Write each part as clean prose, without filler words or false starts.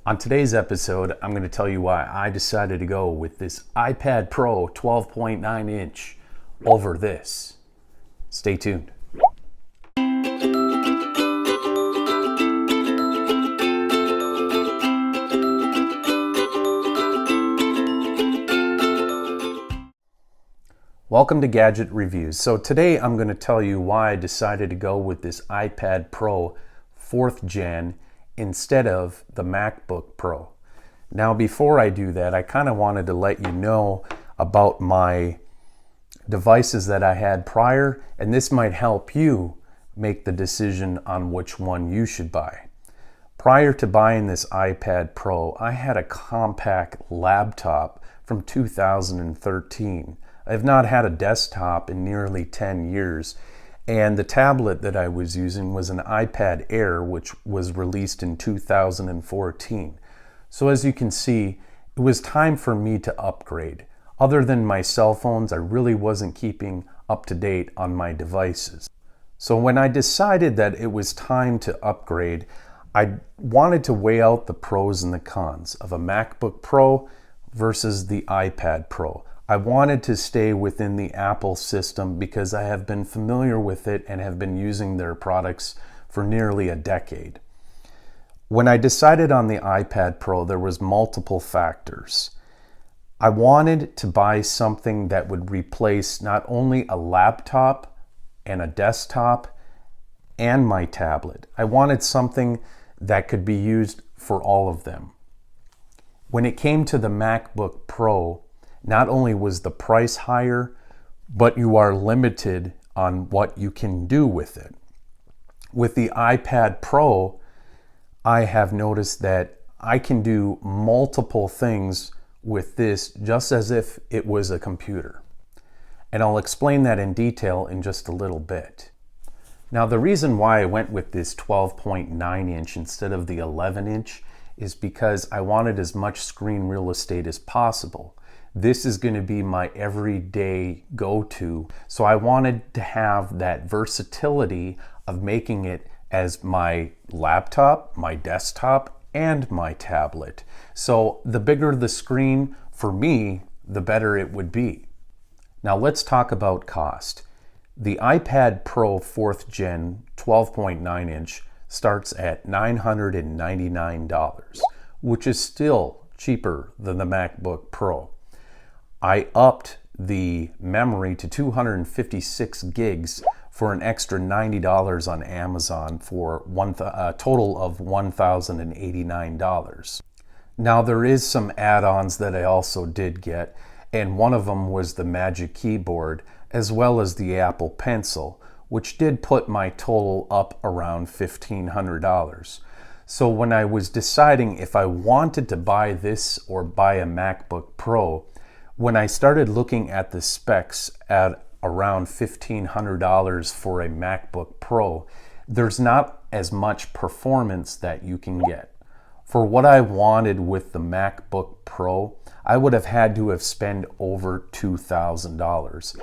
On today's episode, I'm going to tell you why I decided to go with this iPad Pro 12.9 inch over this. Stay tuned. Welcome to Gadget Reviews. So today I'm going to tell you why I decided to go with this iPad Pro 4th gen instead of the MacBook Pro. Now before I do that, I kind of wanted to let you know about my devices that I had prior, and this might help you make the decision on which one you should buy. Prior to buying this iPad Pro, I had a compact laptop from 2013. I have not had a desktop in nearly 10 years. And the tablet that I was using was an iPad Air, which was released in 2014. So as you can see, it was time for me to upgrade. Other than my cell phones, I really wasn't keeping up to date on my devices. So when I decided that it was time to upgrade, I wanted to weigh out the pros and the cons of a MacBook Pro versus the iPad Pro. I wanted to stay within the Apple system because I have been familiar with it and have been using their products for nearly a decade. When I decided on the iPad Pro, there was multiple factors. I wanted to buy something that would replace not only a laptop and a desktop and my tablet. I wanted something that could be used for all of them. When it came to the MacBook Pro, not only was the price higher, but you are limited on what you can do with it. With the iPad Pro, I have noticed that I can do multiple things with this just as if it was a computer. And I'll explain that in detail in just a little bit. Now, the reason why I went with this 12.9 inch instead of the 11 inch is because I wanted as much screen real estate as possible. This is going to be my everyday go-to. So I wanted to have that versatility of making it as my laptop, my desktop, and my tablet. So the bigger the screen for me, the better it would be. Now let's talk about cost. The iPad Pro 4th gen 12.9 inch starts at $999, which is still cheaper than the MacBook Pro. I upped the memory to 256 gigs for an extra $90 on Amazon for a total of $1,089. Now there is some add-ons that I also did get, and one of them was the Magic Keyboard as well as the Apple Pencil, which did put my total up around $1,500. So when I was deciding if I wanted to buy this or buy a MacBook Pro, when I started looking at the specs at around $1,500 for a MacBook Pro, there's not as much performance that you can get. For what I wanted with the MacBook Pro, I would have had to have spent over $2,000.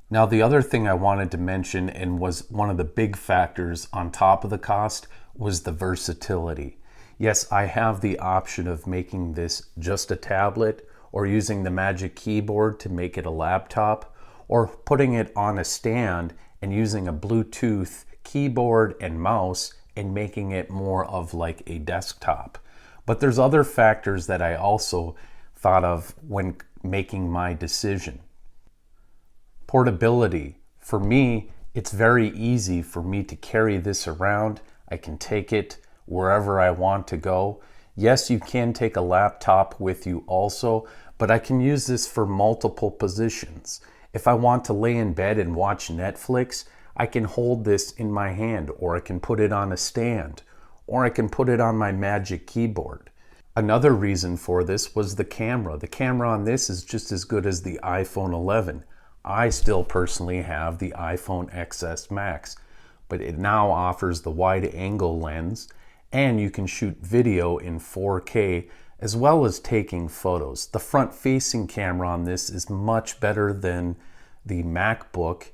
Now, the other thing I wanted to mention, and was one of the big factors on top of the cost, was the versatility. Yes, I have the option of making this just a tablet, or using the Magic Keyboard to make it a laptop, or putting it on a stand and using a Bluetooth keyboard and mouse and making it more of like a desktop. But there's other factors that I also thought of when making my decision. Portability. For me, it's very easy for me to carry this around. I can take it wherever I want to go. Yes, you can take a laptop with you also, but I can use this for multiple positions. If I want to lay in bed and watch Netflix, I can hold this in my hand, or I can put it on a stand, or I can put it on my Magic Keyboard. Another reason for this was the camera. The camera on this is just as good as the iPhone 11. I still personally have the iPhone XS Max, but it now offers the wide angle lens, and you can shoot video in 4K as well as taking photos. The front-facing camera on this is much better than the MacBook,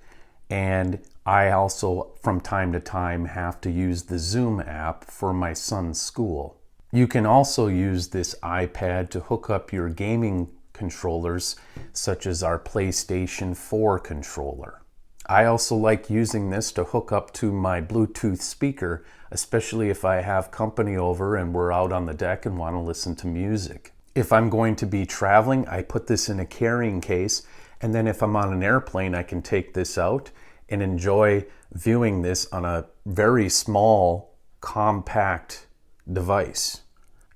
and I also from time to time have to use the Zoom app for my son's school. You can also use this iPad to hook up your gaming controllers, such as our PlayStation 4 controller. I also like using this to hook up to my Bluetooth speaker, especially if I have company over and we're out on the deck and want to listen to music. If I'm going to be traveling, I put this in a carrying case, and then if I'm on an airplane, I can take this out and enjoy viewing this on a very small, compact device.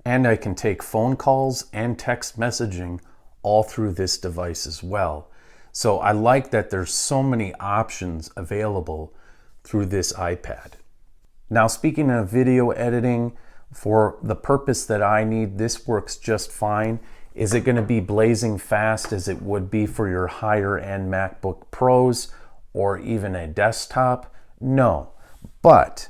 And I can take phone calls and text messaging all through this device as well. So I like that there's so many options available through this iPad. Now, speaking of video editing, for the purpose that I need, this works just fine. Is it going to be blazing fast as it would be for your higher end MacBook Pros or even a desktop? No. But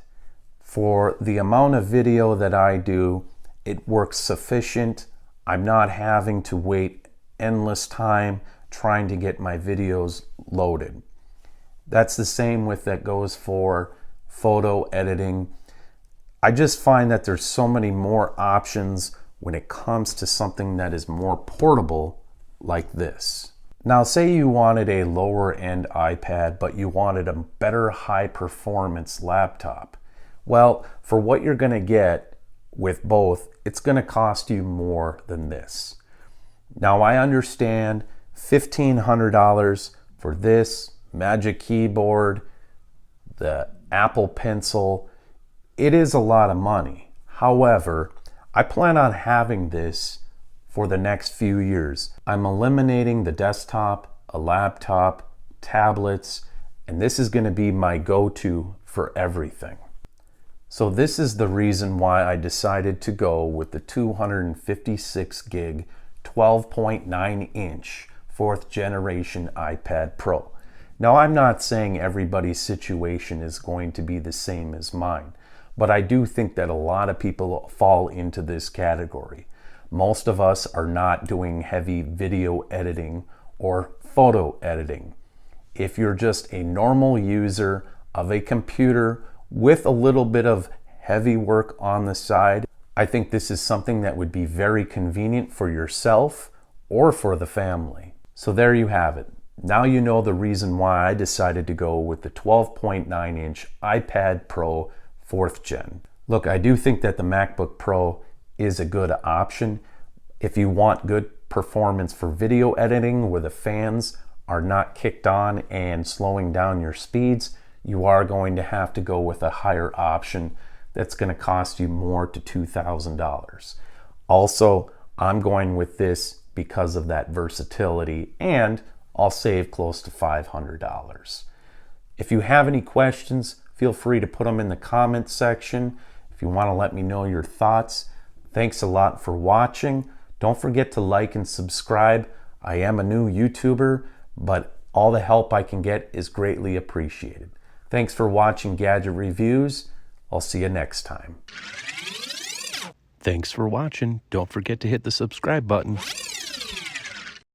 for the amount of video that I do, it works sufficient. I'm not having to wait endless time trying to get my videos loaded. That's the same with that goes for photo editing. I just find that there's so many more options when it comes to something that is more portable like this. Now, say you wanted a lower end iPad, but you wanted a better high performance laptop. Well, for what you're going to get with both, it's going to cost you more than this. Now, I understand $1,500 for this Magic Keyboard, the Apple Pencil. It is a lot of money. However, I plan on having this for the next few years. I'm eliminating the desktop, a laptop, tablets, and this is going to be my go-to for everything. So this is the reason why I decided to go with the 256 gig, 12.9 inch, 4th generation iPad Pro. Now, I'm not saying everybody's situation is going to be the same as mine, but I do think that a lot of people fall into this category. Most of us are not doing heavy video editing or photo editing. If you're just a normal user of a computer with a little bit of heavy work on the side, I think this is something that would be very convenient for yourself or for the family. So there you have it. Now you know the reason why I decided to go with the 12.9 inch iPad Pro 4th gen. Look, I do think that the MacBook Pro is a good option. If you want good performance for video editing where the fans are not kicked on and slowing down your speeds, you are going to have to go with a higher option that's going to cost you more to $2,000. Also, I'm going with this because of that versatility, and I'll save close to $500. If you have any questions, feel free to put them in the comments section. If you want to let me know your thoughts. Thanks a lot for watching. Don't forget to like and subscribe. I am a new YouTuber, but all the help I can get is greatly appreciated. Thanks for watching Gadget Reviews. I'll see you next time. Thanks for watching. Don't forget to hit the subscribe button.